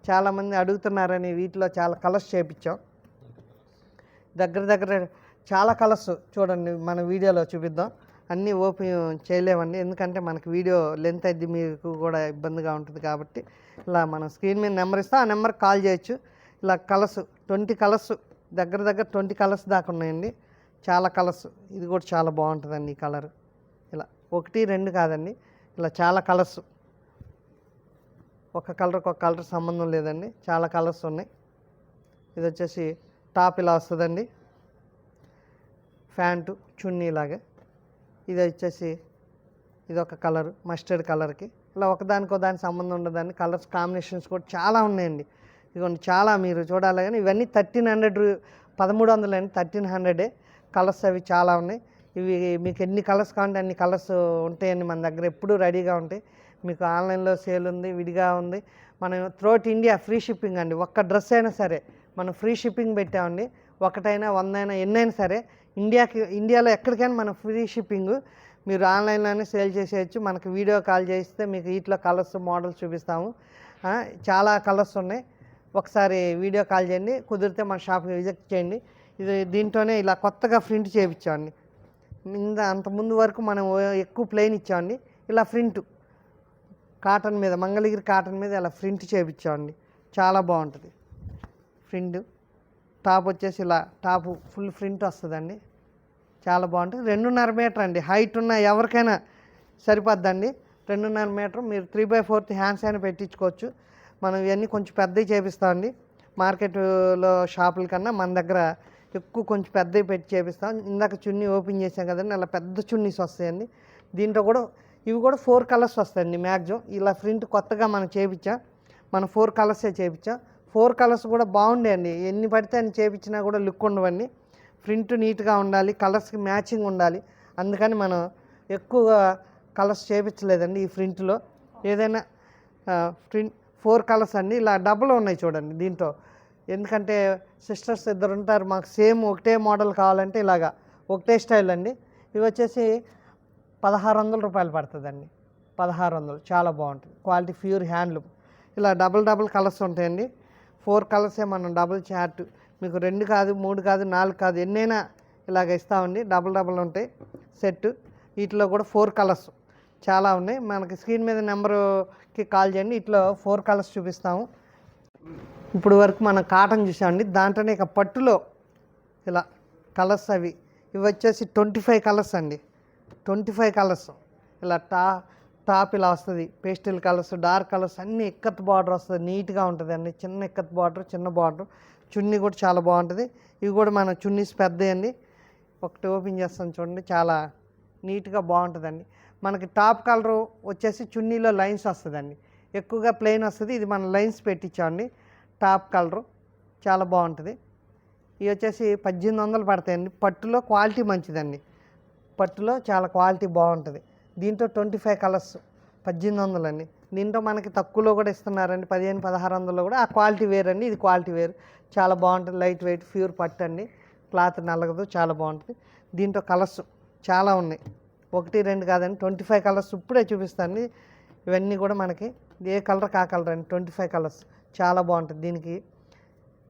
చాలామంది అడుగుతున్నారని వీటిలో చాలా కలర్స్ చేయించాం. దగ్గర దగ్గర చాలా కలర్స్ చూడండి, మన వీడియోలో చూపిద్దాం. అన్నీ ఓపెన్ చేయలేమండి, ఎందుకంటే మనకి వీడియో లెంత్ అయింది, మీకు కూడా ఇబ్బందిగా ఉంటుంది కాబట్టి ఇలా మనం స్క్రీన్ మీద నెంబర్ ఇస్తాం, ఆ నెంబర్కి కాల్ చేయొచ్చు. ఇలా కలర్స్ 20 కలర్స్, దగ్గర దగ్గర 20 కలర్స్ దాకా ఉన్నాయండి. చాలా కలర్స్. ఇది కూడా చాలా బాగుంటుందండి ఈ కలర్. ఇలా 1 2 కాదండి, ఇలా చాలా కలర్స్. ఒక కలర్కి ఒక కలర్ సంబంధం లేదండి, చాలా కలర్స్ ఉన్నాయి. ఇది వచ్చేసి టాప్ ఇలా వస్తుందండి, ప్యాంటు చున్నీ లాగా. ఇది వచ్చేసి ఇది ఒక కలర్, మస్టర్డ్ కలర్కి. ఇలా ఒకదానికో దానికి సంబంధం ఉండదండి. కలర్స్ కాంబినేషన్స్ కూడా చాలా ఉన్నాయండి. ఇదిగోండి, చాలా మీరు చూడాలి. కానీ ఇవన్నీ 1300, 1300 అండి, 1300 కలర్స్ అవి చాలా ఉన్నాయి. ఇవి మీకు ఎన్ని కలర్స్ కావాలంటే అన్ని కలర్స్ ఉంటాయండి మన దగ్గర, ఎప్పుడూ రెడీగా ఉంటాయి. మీకు ఆన్లైన్లో సేల్ ఉంది, విడిగా ఉంది. మనం త్రూఅవుట్ ఇండియా ఫ్రీ షిప్పింగ్ అండి. ఒక్క డ్రెస్ అయినా సరే మనం ఫ్రీ షిప్పింగ్ పెట్టామండి. ఒకటైనా 100 అయినా ఎన్నైనా సరే ఇండియాలో ఎక్కడికైనా మనం ఫ్రీ షిప్పింగ్. మీరు ఆన్లైన్లోనే సేల్ చేసేయచ్చు. మనకి వీడియో కాల్ చేస్తే మీకు వీటిలో కలర్స్ మోడల్స్ చూపిస్తాము. చాలా కలర్స్ ఉన్నాయి. ఒకసారి వీడియో కాల్ చేయండి, కుదిరితే మన షాప్కి విజిట్ చేయండి. ఇది దీంట్లోనే ఇలా కొత్తగా ప్రింట్ చేయించామండి. అంతకుముందు వరకు మనం ఎక్కువ ప్లెయిన్ ఇచ్చామండి. ఇలా ప్రింట్ కాటన్ మీద, మంగళగిరి కాటన్ మీద ఇలా ప్రింట్ చేయించామండి. చాలా బాగుంటుంది ప్రింట్. టాప్ వచ్చేసి ఇలా టాప్ ఫుల్ ప్రింట్ వస్తుందండి, చాలా బాగుంటుంది. 2.5 మీటర్ అండి, హైట్ ఉన్న ఎవరికైనా సరిపోద్దండి. 2.5 మీటర్. మీరు 3/4 హ్యాండ్స్ అయినా పెట్టించుకోవచ్చు. మనం ఇవన్నీ కొంచెం పెద్దవి చేపిస్తామండి. మార్కెట్లో షాపుల కన్నా మన దగ్గర ఎక్కువ కొంచెం పెద్దవి పెట్టి చేపిస్తాం. ఇందాక చున్నీ ఓపెన్ చేసాం కదండి, అలా పెద్ద చున్నీస్ వస్తాయండి. దీంట్లో కూడా ఇవి కూడా 4 కలర్స్ వస్తాయండి మ్యాక్సిమం. ఇలా ప్రింట్ కొత్తగా మనం చేయించాం, మనం 4 కలర్సే చేయించాం. 4 కలర్స్ కూడా బాగుండేయండి. ఎన్ని పడితే అన్ని చేయించినా కూడా లుక్ ఉండవండి. ప్రింట్ నీట్గా ఉండాలి, కలర్స్కి మ్యాచింగ్ ఉండాలి. అందుకని మనం ఎక్కువగా కలర్స్ చేయించలేదండి ఈ ప్రింట్లో. ఏదైనా ప్రింట్ 4 కలర్స్ అండి. ఇలా డబుల్ ఉన్నాయి చూడండి దీంట్లో. ఎందుకంటే సిస్టర్స్ ఇద్దరు ఉంటారు, మాకు సేమ్ ఒకటే మోడల్ కావాలంటే ఇలాగా ఒకటే స్టైల్ అండి. ఇవి వచ్చేసి 1600 రూపాయలు పడుతుందండి. 1600, చాలా బాగుంటుంది. Quality pure handloom. ఇలా డబుల్ కలర్స్ ఉంటాయండి. 4 కలర్సే మనం డబుల్ చార్ట్. మీకు 2 కాదు, 3 కాదు, 4 కాదు, ఎన్నైనా ఇలాగ ఇస్తామండి. డబుల్ ఉంటాయి సెట్. వీటిలో కూడా 4 కలర్స్ చాలా ఉన్నాయి. మనకి స్క్రీన్ మీద నెంబర్కి కాల్ చేయండి. ఇట్లా 4 కలర్స్ చూపిస్తాము. ఇప్పుడు వరకు మనం కాటన్ చూసామండి. దాంట్లోనే ఇక పట్టులో ఇలా కలర్స్ అవి ఇవి వచ్చేసి 25 కలర్స్ అండి. 25 కలర్స్. ఇలా టాప్ ఇలా వస్తుంది, పేస్టల్ కలర్స్, డార్క్ కలర్స్ అన్నీ ఇక్కత్ బార్డర్ వస్తుంది, నీట్గా ఉంటుంది అండి. చిన్న ఇక్కత్ బార్డర్, చిన్న బార్డర్. చున్నీ కూడా చాలా బాగుంటుంది. ఇవి కూడా మన చున్నీస్ పెద్దవి అండి. ఒకటి ఓపెన్ చేస్తాను చూడండి, చాలా నీట్గా బాగుంటుందండి. మనకి టాప్ కలర్ వచ్చేసి చున్నీలో లైన్స్ వస్తుందండి, ఎక్కువగా ప్లెయిన్ వస్తుంది. ఇది మన లైన్స్ పెట్టించామండి. టాప్ కలరు చాలా బాగుంటుంది. ఇవి వచ్చేసి 1800 పడతాయండి. పట్టులో క్వాలిటీ మంచిదండి, పట్టులో చాలా క్వాలిటీ బాగుంటుంది. దీంట్లో 25 కలర్స్ 1800 అండి. దీంట్లో మనకి తక్కువలో కూడా ఇస్తున్నారండి, 1500-1600 కూడా. ఆ క్వాలిటీ వేరు అండి, ఇది క్వాలిటీ వేరు. చాలా బాగుంటుంది, లైట్ వెయిట్ ప్యూర్ పట్టు అండి. క్లాత్ నల్లగదు, చాలా బాగుంటుంది. దీంట్లో కలర్స్ చాలా ఉన్నాయి, 1 2 కాదండి, 25 కలర్స్ ఇప్పుడే చూపిస్తాను. ఇవన్నీ కూడా మనకి ఏ కలర్ కా కలర్ అండి, 25 కలర్స్ చాలా బాగుంటుంది. దీనికి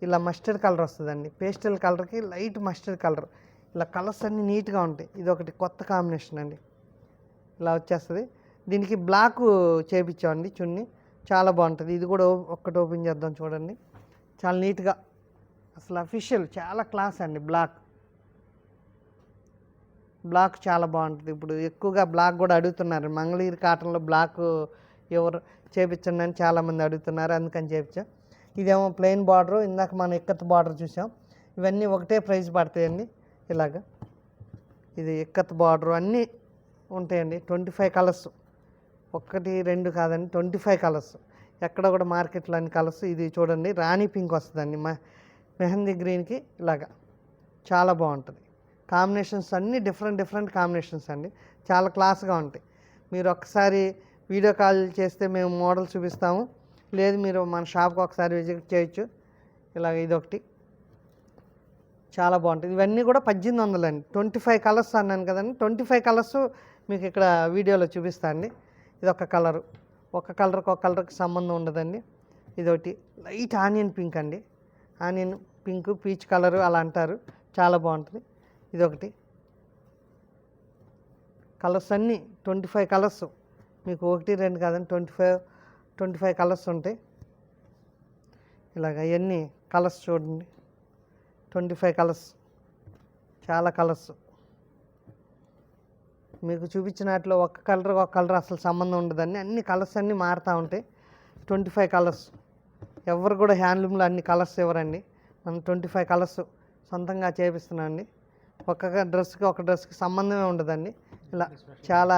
ఇలా మస్టర్డ్ కలర్ వస్తుందండి, పేస్టల్ కలర్కి లైట్ మస్టర్డ్ కలర్. ఇలా కలర్స్ అన్నీ నీట్గా ఉంటాయి. ఇది ఒకటి కొత్త కాంబినేషన్ అండి, ఇలా వచ్చేస్తుంది. దీనికి బ్లాక్ చేయించామండి చున్నీ, చాలా బాగుంటుంది. ఇది కూడా ఒక్కటి ఓపెన్ చేద్దాం చూడండి, చాలా నీట్గా అసలు అఫీషియల్, చాలా క్లాస్ అండి. బ్లాక్ చాలా బాగుంటుంది. ఇప్పుడు ఎక్కువగా బ్లాక్ కూడా అడుగుతున్నారు, మంగళగిరి కాటన్లో బ్లాక్ ఎవరు చేయించండి అని చాలామంది అడుగుతున్నారు, అందుకని చేయించా. ఇదేమో ప్లెయిన్ బార్డరు, ఇందాక మనం ఇక్కత్ బార్డర్ చూసాం. ఇవన్నీ ఒకటే ప్రైస్ పడతాయండి. ఇలాగా ఇది ఇక్కత్ బార్డరు అన్నీ ఉంటాయండి. 25 కలర్స్, 1 2 కాదండి, 25 కలర్స్. ఎక్కడ కూడా మార్కెట్లో అన్ని కలర్స్. ఇది చూడండి, రాణి పింక్ వస్తుందండి, మెహందీ గ్రీన్కి ఇలాగా చాలా బాగుంటుంది. కాంబినేషన్స్ అన్నీ డిఫరెంట్ కాంబినేషన్స్ అండి, చాలా క్లాస్గా ఉంటాయి. మీరు ఒకసారి వీడియో కాల్ చేస్తే మేము మోడల్ చూపిస్తాము, లేదు మీరు మన షాప్కి ఒకసారి విజిట్ చేయొచ్చు. ఇలాగ ఇదొకటి చాలా బాగుంటుంది. ఇవన్నీ కూడా 1800 అండి. 25 కలర్స్ అన్నాను కదండి, 25 కలర్స్ మీకు ఇక్కడ వీడియోలో చూపిస్తా అండి. ఇది ఒక కలరు, ఒక కలర్కి సంబంధం ఉండదండి. ఇదొకటి లైట్ ఆనియన్ పింక్ అండి, ఆనియన్ పింక్, పీచ్ కలరు అలా అంటారు, చాలా బాగుంటుంది. ఇదొకటి. కలర్స్ అన్నీ 25 కలర్స్, మీకు 1, 2 కాదండి, 25 కలర్స్ ఉంటాయి. ఇలాగ ఇవన్నీ కలర్స్ చూడండి, 25 కలర్స్, చాలా కలర్స్. మీకు చూపించినట్లు ఒక కలర్ అసలు సంబంధం ఉండదండి, అన్ని కలర్స్ అన్నీ మారుతూ ఉంటాయి. 25 కలర్స్, ఎవరు కూడా హ్యాండ్లూమ్లో అన్ని కలర్స్ ఇవ్వరండి, మనం 25 కలర్స్ సొంతంగా చేపిస్తున్నామండి. ఒక డ్రెస్కి సంబంధమే ఉండదండి, ఇలా చాలా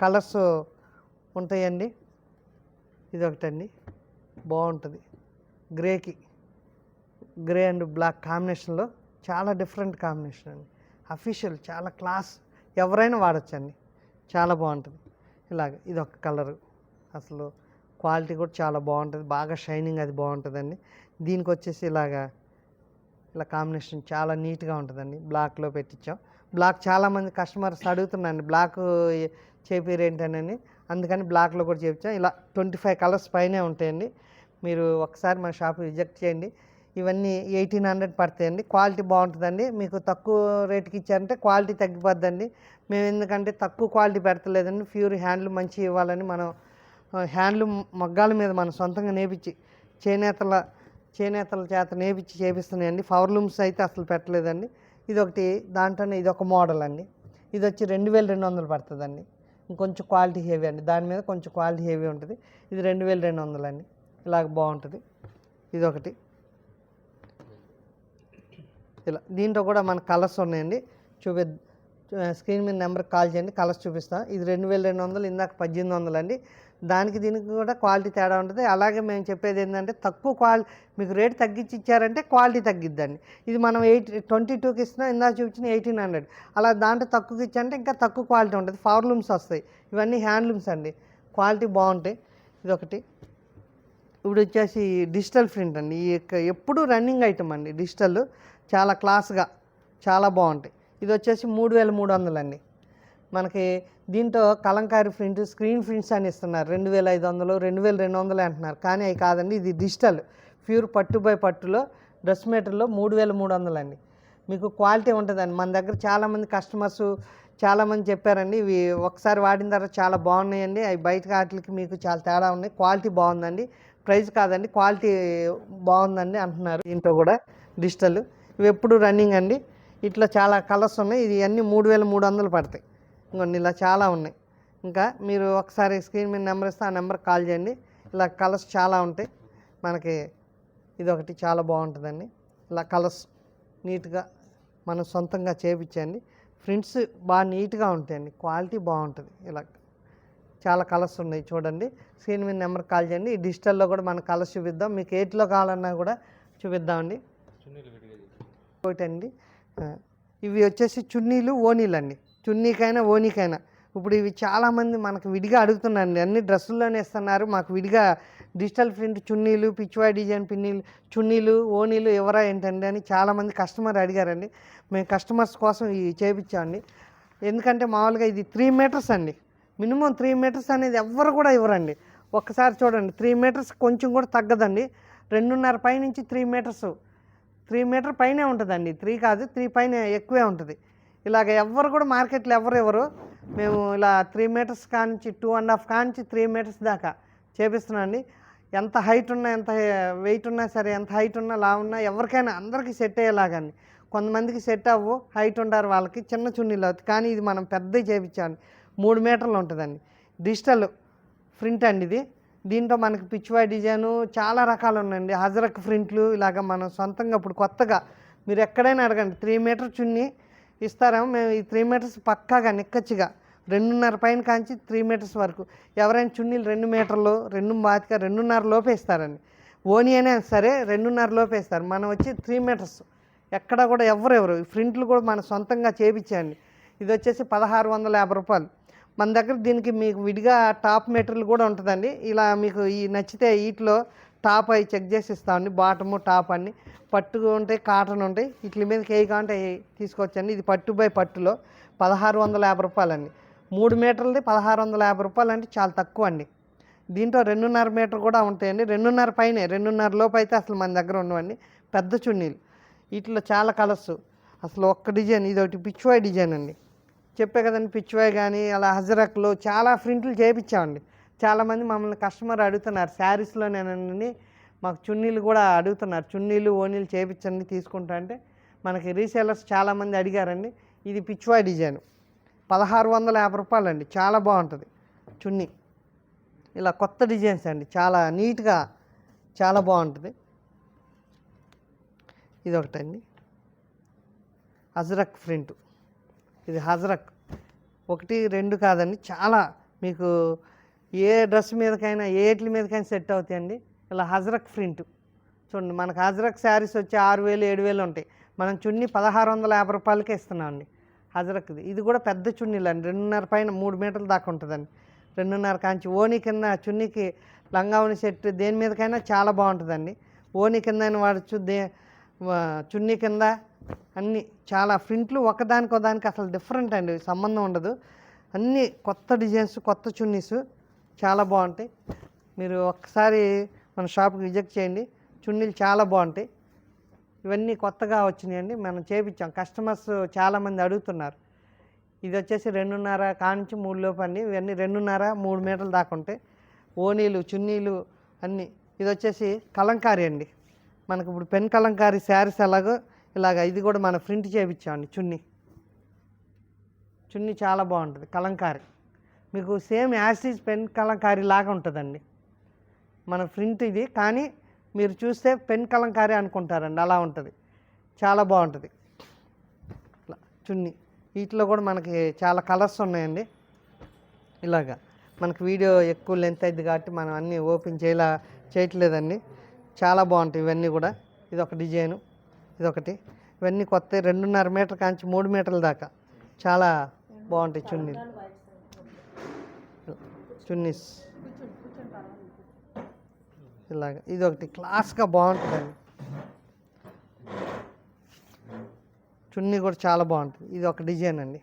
కలర్స్ ఉంటాయండి. ఇదొకటండి, బాగుంటుంది. గ్రే అండ్ బ్లాక్ కాంబినేషన్లో చాలా డిఫరెంట్ కాంబినేషన్ అండి, అఫీషియల్, చాలా క్లాస్, ఎవరైనా వాడచ్చండి, చాలా బాగుంటుంది. ఇలాగ ఇదొక కలరు, అసలు క్వాలిటీ కూడా చాలా బాగుంటుంది, బాగా షైనింగ్ అది బాగుంటుందండి. దీనికి వచ్చేసి ఇలా కాంబినేషన్ చాలా నీట్గా ఉంటుందండి. బ్లాక్లో పెట్టించాం. బ్లాక్ చాలామంది కస్టమర్స్ అడుగుతున్నారండి, బ్లాక్ చేపిరేంటని, అందుకని బ్లాక్లో కూడా చేయించాం. ఇలా 25 కలర్స్ పైనే ఉంటాయండి. మీరు ఒకసారి మన షాప్ విజిట్ చేయండి. ఇవన్నీ 1800 పడతాయండి. క్వాలిటీ బాగుంటుందండి. మీకు తక్కువ రేటుకి ఇచ్చారంటే క్వాలిటీ తగ్గిపోద్దండి. మేము ఎందుకంటే తక్కువ క్వాలిటీ పెడతలేదండి, ప్యూర్ హ్యాండ్లూమ్ మంచి ఇవ్వాలని మనం హ్యాండ్లూమ్ మగ్గాల మీద మనం సొంతంగా నేపించి చేనేతల చేత నేపించి చేపిస్తున్నాయండి. పవర్లూమ్స్ అయితే అసలు పెట్టలేదండి. ఇదొకటి, దాంట్లోనే ఇదొక మోడల్ అండి. ఇది వచ్చి 2200 పడుతుందండి. ఇంకొంచెం క్వాలిటీ హెవీ అండి, దాని మీద కొంచెం క్వాలిటీ హెవీ ఉంటుంది. ఇది 2200 అండి. ఇలాగ బాగుంటుంది. ఇదొకటి. ఇలా దీంట్లో కూడా మన కలర్స్ ఉన్నాయండి, స్క్రీన్ మీద నెంబర్కి కాల్ చేయండి, కలర్స్ చూపిస్తాను. ఇది 2200, ఇందాక 1800 అండి. దానికి దీనికి కూడా క్వాలిటీ తేడా ఉంటుంది. అలాగే మేము చెప్పేది ఏంటంటే తక్కువ మీకు రేట్ తగ్గించి ఇచ్చారంటే క్వాలిటీ తగ్గిద్దండి. ఇది మనం 22కి ఇస్తున్నా, ఇందాక చూపించిన 1800, అలా దాంట్లో తక్కువకి ఇచ్చారంటే ఇంకా తక్కువ క్వాలిటీ ఉంటుంది. పవర్లూమ్స్ వస్తాయి, ఇవన్నీ హ్యాండ్లూమ్స్ అండి, క్వాలిటీ బాగుంటాయి. ఇదొకటి. ఇప్పుడు వచ్చేసి డిజిటల్ ప్రింట్ అండి, ఈ ఎప్పుడు రన్నింగ్ ఐటమ్ అండి. డిజిటల్ చాలా క్లాస్గా చాలా బాగుంటాయి. ఇది వచ్చేసి 3300 అండి. మనకి దీంట్లో కలంకారీ ప్రింట్, స్క్రీన్ ప్రింట్స్ అని ఇస్తున్నారు, 2500, 2200 అంటున్నారు. కానీ అవి కాదండి, ఇది డిజిటల్ ప్యూర్ పట్టు బై పట్టులో డ్రెస్ మెటీరియల్లో 3300 అండి. మీకు క్వాలిటీ ఉంటుందండి. మన దగ్గర చాలామంది కస్టమర్స్ చాలామంది చెప్పారండి, ఇవి ఒకసారి వాడిన తర్వాత చాలా బాగున్నాయండి, అవి బయట వాటికి మీకు చాలా తేడా ఉన్నాయి, క్వాలిటీ బాగుందండి, ప్రైస్ కాదండి క్వాలిటీ బాగుందండి అంటున్నారు. దీంట్లో కూడా డిజిటల్ ఇవి ఎప్పుడు రన్నింగ్ అండి. ఇట్లా చాలా కలర్స్ ఉన్నాయి. ఇది అన్నీ 3300 పడతాయి. ఇంకొన్ని ఇలా చాలా ఉన్నాయి. ఇంకా మీరు ఒకసారి స్క్రీన్ మీద నెంబర్ ఇస్తే ఆ నెంబర్కి కాల్ చేయండి. ఇలా కలర్స్ చాలా ఉంటాయి మనకి. ఇదొకటి చాలా బాగుంటుందండి. ఇలా కలర్స్ నీట్గా మనం సొంతంగా చేయించండి. ప్రింట్స్ బాగా నీట్గా ఉంటాయండి, క్వాలిటీ బాగుంటుంది. ఇలా చాలా కలర్స్ ఉన్నాయి చూడండి. స్క్రీన్ మీద నెంబర్కి కాల్ చేయండి. ఈ డిజిటల్లో కూడా మన కలర్స్ చూపిద్దాం, మీకు ఎయిట్లో కావాలన్నా కూడా చూపిద్దామండి. ఒకటండి, ఇవి వచ్చేసి చున్నీలు, ఓనీలు అండి. చున్నీకైనా ఓనీకైనా ఇప్పుడు ఇవి చాలామంది మనకు విడిగా అడుగుతున్నారండి, అన్ని డ్రెస్సుల్లోనే ఇస్తున్నారు, మాకు విడిగా డిజిటల్ ప్రింట్ చున్నీలు, పిచ్చివాయి డిజైన్ చున్నీలు, ఓనీలు ఎవరా ఏంటండి అని చాలామంది కస్టమర్ అడిగారండి. మేము కస్టమర్స్ కోసం ఇవి చేయించామండి. ఎందుకంటే మామూలుగా ఇది 3 మీటర్స్ అండి, మినిమం 3 మీటర్స్ అనేది ఎవ్వరు కూడా ఇవ్వరండి. ఒక్కసారి చూడండి, 3 మీటర్స్ కొంచెం కూడా తగ్గదండి. 2.5 పై నుంచి 3 మీటర్స్, 3 మీటర్ పైనే ఉంటుందండి. 3 కాదు, 3 పైన ఎక్కువే ఉంటుంది. ఇలాగ ఎవ్వరు కూడా మార్కెట్లో ఎవరు మేము ఇలా 3 మీటర్స్ కానించి 2.5 కానించి 3 మీటర్స్ దాకా చేపిస్తున్నామండి. ఎంత హైట్ ఉన్నా, ఎంత వెయిట్ ఉన్నా సరే, ఎంత హైట్ ఉన్నా లా ఉన్నా ఎవరికైనా అందరికీ సెట్ అయ్యేలాగండి. కొంతమందికి సెట్ అవ్వు, హైట్ ఉంటారు, వాళ్ళకి చిన్న చున్నీలు అవుతుంది. కానీ ఇది మనం పెద్దవి చేయించామండి, 3 మీటర్లు ఉంటుందండి. డిజిటల్ ప్రింట్ అండి ఇది. దీంట్లో మనకి పిచ్చివాయి డిజైను చాలా రకాలు ఉన్నాయండి, హజరక్ ప్రింట్లు. ఇలాగ మనం సొంతంగా ఇప్పుడు కొత్తగా మీరు ఎక్కడైనా అడగండి, 3 మీటర్ చున్నీ ఇస్తారేమో. మేము ఈ 3 మీటర్స్ పక్కాగా నిక్కచ్చిగా 2.5 పైన కాంచి 3 మీటర్స్ వరకు ఎవరైనా చున్నీలు 2 మీటర్లు, 2.25, 2.5 లోపే ఇస్తారండి. ఓనీ అయినా సరే 2.5 లోపే ఇస్తారు. మనం వచ్చి 3 మీటర్స్ ఎక్కడ కూడా ఎవరు ఈ ప్రింట్లు కూడా మనం సొంతంగా చేయించండి. ఇది వచ్చేసి 1650 రూపాయలు మన దగ్గర. దీనికి మీకు విడిగా టాప్ మెటీరియల్ కూడా ఉంటుందండి. ఇలా మీకు ఈ నచ్చితే వీటిలో టాప్ అవి చెక్ చేసి ఇస్తామండి. బాటము టాప్ అన్ని పట్టు ఉంటాయి, కాటన్ ఉంటాయి. వీటి మీదకి ఏ కాంటే తీసుకొచ్చండి. ఇది పట్టు బై పట్టులో 1650 రూపాయలండి. 3 మీటర్లది 1650 రూపాయలు అంటే చాలా తక్కువ అండి. దీంట్లో 2.5 మీటర్ కూడా ఉంటాయండి. 2.5 పైనే, 2.5 లోపు అయితే అసలు మన దగ్గర ఉండవండి పెద్ద చున్నీలు. వీటిలో చాలా కలర్స్ అసలు ఒక్క డిజైన్, ఇది ఒకటి పిచ్వాయ్ డిజైన్ అండి. చెప్పే కదండి, పిచ్వాయ్ కానీ అలా హజరక్లో చాలా ప్రింట్లు చేయించామండి. చాలామంది మమ్మల్ని కస్టమర్ అడుగుతున్నారు శారీస్లోనేనండి, మాకు చున్నీలు కూడా అడుగుతున్నారు, చున్నీలు ఓనీలు చేయించండి తీసుకుంటా అంటే. మనకి రీసేలర్స్ చాలామంది అడిగారండి. ఇది పిచ్వాయ్ డిజైన్, 1650 రూపాయలండి. చాలా బాగుంటుంది చున్నీ. ఇలా కొత్త డిజైన్స్ అండి, చాలా నీట్గా చాలా బాగుంటుంది. ఇది ఒకటండి హజరక్ ప్రింట్. ఇది హజరక్ 1, 2 కాదండి, చాలా మీకు ఏ డ్రెస్ మీదకైనా ఏట్ల మీదకైనా సెట్ అవుతాయండి. ఇలా హజరక్ ప్రింట్ చూడండి. మనకు హజరక్ శారీస్ వచ్చి 6000, 7000 ఉంటాయి. మనం చున్నీ 1650 రూపాయలకే ఇస్తున్నాం అండి హజరక్ది. ఇది కూడా పెద్ద చున్నీలు అండి, 2.5 పైన 3 మీటర్ల దాకా ఉంటుందండి. 2.5 కాంచి ఓనీ కింద చున్నీకి లంగావని సెట్ దేని మీదకైనా చాలా బాగుంటుందండి. ఓనీ కింద అయినా వాడచ్చు, చున్నీ కింద అన్నీ చాలా ప్రింట్లు ఒకదానికి అసలు డిఫరెంట్ అండి, సంబంధం ఉండదు. అన్నీ కొత్త డిజైన్స్, కొత్త చున్నీస్ చాలా బాగుంటాయి. మీరు ఒక్కసారి మన షాప్కి విజిట్ చేయండి, చున్నీలు చాలా బాగుంటాయి. ఇవన్నీ కొత్తగా వచ్చినాయండి, మనం చేయించాం. కస్టమర్స్ చాలామంది అడుగుతున్నారు. ఇది వచ్చేసి 2.5 కాంచి 3 లోపు అండి. ఇవన్నీ 2.5, 3 మీటర్ల దాకా ఉంటాయి. ఓనీలు, చున్నీలు అన్నీ. ఇది వచ్చేసి కలంకారీ అండి. మనకు ఇప్పుడు పెన్ కలంకారీ శారీస్ ఎలాగో ఇది కూడా మన ప్రింట్ చేయించామండి. చున్నీ చాలా బాగుంటుంది కలంకారీ. మీకు సేమ్ యాసిడ్ పెన్ కలంకారీ లాగా ఉంటుందండి మన ప్రింట్ ఇది, కానీ మీరు చూస్తే పెన్ కలంకారీ అనుకుంటారండి, అలా ఉంటుంది. చాలా బాగుంటుంది చున్నీ. వీటిలో కూడా మనకి చాలా కలర్స్ ఉన్నాయండి. ఇలాగా మనకు వీడియో ఎక్కువ లెంత్ అయింది కాబట్టి మనం అన్నీ ఓపెన్ చేయట్లేదండి. చాలా బాగుంటాయి ఇవన్నీ కూడా. ఇది ఒక డిజైను, ఇదొకటి. ఇవన్నీ కొత్త 2.5 మీటర్ కాంచి 3 మీటర్ల దాకా చాలా బాగుంటాయి చున్నీస్ ఇలాగ. ఇది ఒకటి క్లాస్గా బాగుంటుందండి, చున్నీ కూడా చాలా బాగుంటుంది. ఇది ఒక డిజైన్ అండి,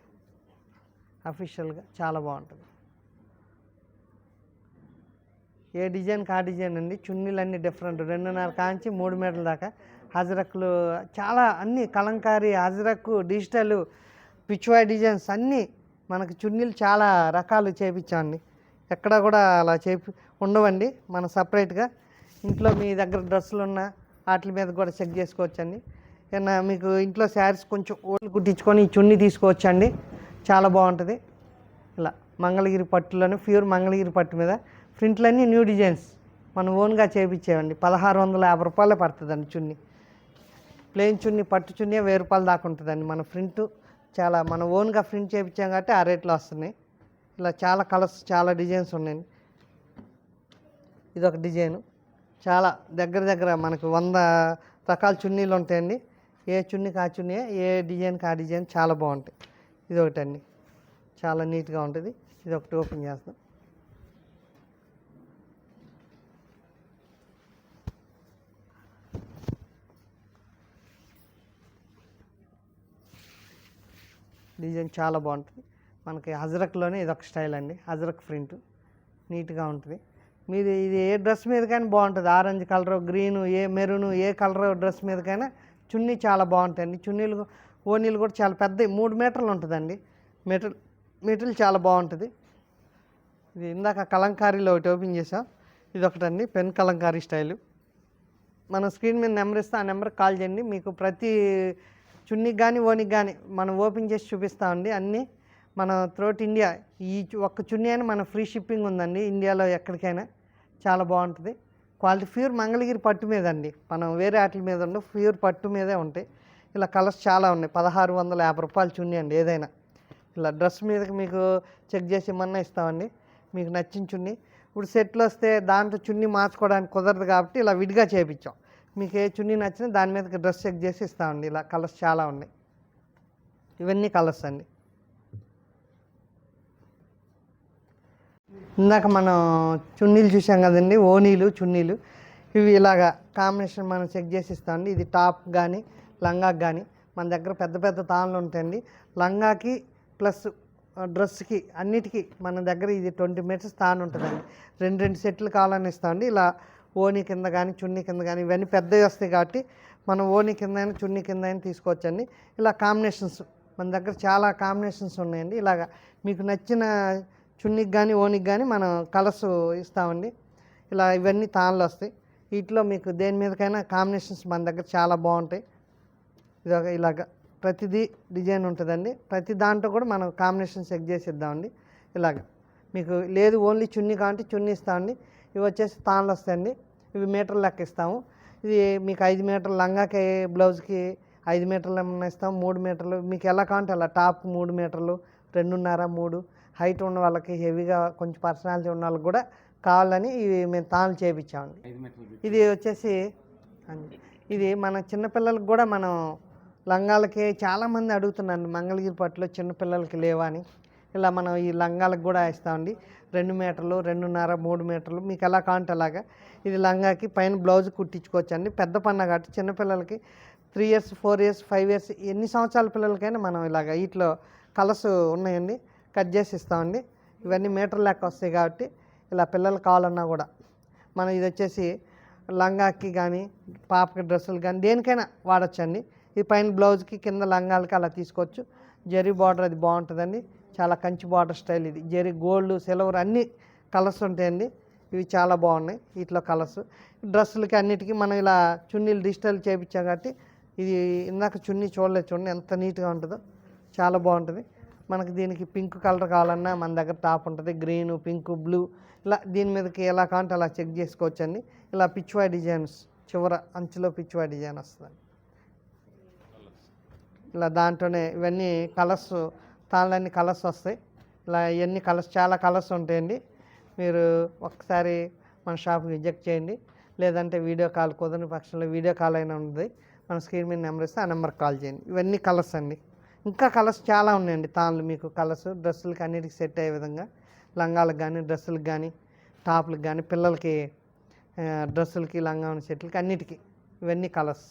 అఫీషియల్గా చాలా బాగుంటుంది. ఏ డిజైన్కి ఆ డిజైన్ అండి. చున్నీలు అన్నీ డిఫరెంట్, 2.5 కాంచి 3 మీటర్ల దాకా. హజరక్లు చాలా అన్నీ, కలంకారీ, హజరక్, డిజిటల్, పిచ్వాయ్ డిజైన్స్ అన్నీ మనకి చున్నీలు చాలా రకాలు చేయించామండి. ఎక్కడ కూడా అలా ఉండవండి. మనం సపరేట్గా ఇంట్లో మీ దగ్గర డ్రెస్సులు ఉన్న వాటి మీద కూడా చెక్ చేసుకోవచ్చండి. ఏమన్నా మీకు ఇంట్లో శారీస్ కొంచెం ఓళ్ళు కుట్టించుకొని ఈ చున్నీ తీసుకోవచ్చండి, చాలా బాగుంటుంది. ఇలా మంగళగిరి పట్టులోనే ప్యూర్ మంగళగిరి పట్టు మీద ప్రింట్లన్నీ న్యూ డిజైన్స్ మనం ఓన్గా చేయించేవండి. 1650 రూపాయలే పడుతుందండి చున్నీ. ప్లెయిన్ చున్నీ, పట్టు చున్నీ 1000 రూపాయల దాకా ఉంటుందండి. మన ప్రింట్ చాలా మనం ఓన్గా ప్రింట్ చేయించాం కాబట్టి ఆ రేట్లో వస్తున్నాయి. ఇలా చాలా కలర్స్, చాలా డిజైన్స్ ఉన్నాయండి. ఇదొక డిజైను, చాలా దగ్గర మనకు 100 రకాల చున్నీలు ఉంటాయండి. ఏ చున్నీకి ఆ చున్నీ, ఏ డిజైన్కి ఆ డిజైన్ చాలా బాగుంటాయి. ఇది ఒకటండి, చాలా నీట్గా ఉంటుంది. ఇది ఒకటి ఓపెన్ చేస్తాం. డిజైన్ చాలా బాగుంటుంది. మనకి హజరక్లోనే ఇదొక స్టైల్ అండి, హజరక్ ప్రింట్ నీట్గా ఉంటుంది. మీరు ఇది ఏ డ్రెస్ మీదకైనా బాగుంటుంది. ఆరెంజ్ కలరు, గ్రీను, ఏ మెరూను, ఏ కలర్ డ్రెస్ మీదకైనా చున్నీ చాలా బాగుంటాయండి. చున్నీలు ఓనీలు కూడా చాలా పెద్ద 3 మీటర్లు ఉంటుందండి. మెటీరియల్ చాలా బాగుంటుంది. ఇది ఇందాక కలంకారీలో ఒకటి ఓపెన్ చేసాం. ఇది ఒకటండి పెన్ కలంకారీ స్టైలు. మనం స్క్రీన్ మీద నెంబర్ ఇస్తే ఆ నెంబర్కి కాల్ చేయండి. మీకు ప్రతి చున్నీకి కానీ ఓనికి కానీ మనం ఓపెన్ చేసి చూపిస్తామండి. అన్నీ మన త్రూఅవుట్ ఇండియా, ఈ ఒక్క చున్నీ అయినా మన ఫ్రీ షిప్పింగ్ ఉందండి ఇండియాలో ఎక్కడికైనా. చాలా బాగుంటుంది. క్వాలిటీ ప్యూర్ మంగళగిరి పట్టు మీద అండి, మనం వేరే వాటి మీద ఉండవు, ప్యూర్ పట్టు మీదే ఉంటాయి. ఇలా కలర్స్ చాలా ఉన్నాయి. 1650 రూపాయలు చున్నీ అండి. ఏదైనా ఇలా డ్రెస్ మీదకి మీకు చెక్ చేసి ఏమన్నా ఇస్తామండి, మీకు నచ్చిన చున్నీ. ఇప్పుడు సెట్లు వస్తే దాంట్లో చున్నీ మార్చుకోవడానికి కుదరదు కాబట్టి ఇలా విడిగా చేయించాం. మీకు ఏ చున్నీ నచ్చినా దాని మీదకి డ్రెస్ చెక్ చేసి ఇస్తామండి. ఇలా కలర్స్ చాలా ఉన్నాయి. ఇవన్నీ కలర్స్ అండి. ఇందాక మనం చున్నీలు చూసాం కదండి, ఓనీలు, చున్నీలు. ఇవి ఇలాగా కాంబినేషన్ మనం చెక్ చేసి ఇస్తామండి. ఇది టాప్ కానీ లంగాకి కానీ మన దగ్గర పెద్ద పెద్ద తాళ్ళు ఉంటాయండి. లంగాకి ప్లస్ డ్రెస్కి అన్నిటికీ మన దగ్గర ఇది 20 మీటర్స్ తాను ఉంటుందండి. 2 సెట్లు కావాలని ఇస్తామండి. ఇలా ఓనీ కింద కానీ చున్నీ కింద కానీ ఇవన్నీ పెద్దవి వస్తాయి కాబట్టి మనం ఓని కింద అయినా చున్నీ కింద అయినా తీసుకోవచ్చండి. ఇలా కాంబినేషన్స్ మన దగ్గర చాలా కాంబినేషన్స్ ఉన్నాయండి. ఇలాగ మీకు నచ్చిన చున్నీకి కానీ ఓనికి కానీ మనం కలర్స్ ఇస్తామండి. ఇలా ఇవన్నీ తాళ్ళు వస్తాయి. వీటిలో మీకు దేని మీదకైనా కాంబినేషన్స్ మన దగ్గర చాలా బాగుంటాయి. ఇలాగ ప్రతిదీ డిజైన్ ఉంటుందండి. ప్రతి దాంట్లో కూడా మనం కాంబినేషన్ సెట్ చేసి ఇద్దామండి. ఇలాగ మీకు లేదు ఓన్లీ చున్నీ కాబట్టి చున్నీ ఇస్తామండి. ఇవి వచ్చేసి తాళ్ళు వస్తాయండి. ఇవి మీటర్ లెక్క ఇస్తాము. ఇది మీకు 5 మీటర్లు లంగాకి బ్లౌజ్కి 5 మీటర్లు ఏమన్నా ఇస్తాం, 3 మీటర్లు మీకు ఎలా కావాలంటే అలా. టాప్ 3 మీటర్లు, 2.5, 3 హైట్ ఉన్న వాళ్ళకి, హెవీగా కొంచెం పర్సనాలిటీ ఉన్న వాళ్ళకి కూడా కావాలని ఇవి మేము తాళ్ళు చేయించామండి. ఇది వచ్చేసి ఇది మన చిన్నపిల్లలకి కూడా మనం లంగాలకి చాలామంది అడుగుతున్నాను, మంగళగిరి పట్టులో చిన్నపిల్లలకి లేవా అని. ఇలా మనం ఈ లంగాలకు కూడా ఇస్తామండి. 2 మీటర్లు, 2.5, 3 మీటర్లు మీకు ఎలా కావాలంటే అలాగా. ఇది లంగాకి పైన బ్లౌజ్ కుట్టించుకోవచ్చు అండి. పెద్ద పన్న కాబట్టి చిన్నపిల్లలకి 3 ఇయర్స్, 4 ఇయర్స్, 5 ఇయర్స్ ఎన్ని సంవత్సరాల పిల్లలకైనా మనం ఇలాగ వీటిలో కలర్స్ ఉన్నాయండి, కట్ చేసి ఇస్తామండి. ఇవన్నీ మీటర్ లెక్క వస్తాయి కాబట్టి ఇలా పిల్లలు కావాలన్నా కూడా మనం ఇది వచ్చేసి లంగాకి కానీ పాపకి డ్రెస్సులు కానీ దేనికైనా వాడచ్చండి. ఈ పైన బ్లౌజ్కి కింద లంగాలకి అలా తీసుకోవచ్చు. జరీ బార్డర్ అది బాగుంటుందండి. చాలా కంచి బార్డర్ స్టైల్ ఇది. జరీ గోల్డ్, సిల్వర్ అన్ని కలర్స్ ఉంటాయండి. ఇవి చాలా బాగున్నాయి వీటిలో కలర్స్. డ్రెస్సులకి అన్నిటికీ మనం ఇలా చున్నీలు డిజిటల్ చేయించాం కాబట్టి ఇది ఇందాక చున్నీ చూడలేదు, చూడండి ఎంత నీట్గా ఉంటుందో, చాలా బాగుంటుంది. మనకి దీనికి పింక్ కలర్ కావాలన్నా మన దగ్గర టాప్ ఉంటుంది. గ్రీను, పింక్, బ్లూ ఇలా దీని మీదకి ఎలా కావాలంటే అలా చెక్ చేసుకోవచ్చు అండి. ఇలా పిచ్వాయ్ డిజైన్స్ చివర అంచులో పిచ్వాయ్ డిజైన్ వస్తుంది. ఇలా దాంట్లోనే ఇవన్నీ కలర్స్, తాళ్ళన్నీ కలర్స్ వస్తాయి. ఇలా ఇవన్నీ కలర్స్, చాలా కలర్స్ ఉంటాయండి. మీరు ఒకసారి మన షాప్కి విజిట్ చేయండి. లేదంటే వీడియో కాల్ కుదరని పక్షంలో వీడియో కాల్ అయినా ఉంది, మన స్క్రీన్ మీద నెంబర్ ఇస్తే ఆ నెంబర్కి కాల్ చేయండి. ఇవన్నీ కలర్స్ అండి. ఇంకా కలర్స్ చాలా ఉన్నాయండి. తాళ్ళు మీకు కలర్స్ డ్రెస్సులకి అన్నిటికి సెట్ అయ్యే విధంగా, లంగాలకు కానీ, డ్రెస్సులకు కానీ, టాప్లకు కానీ, పిల్లలకి డ్రెస్సులకి, లంగా సెట్లకి అన్నిటికీ ఇవన్నీ కలర్స్.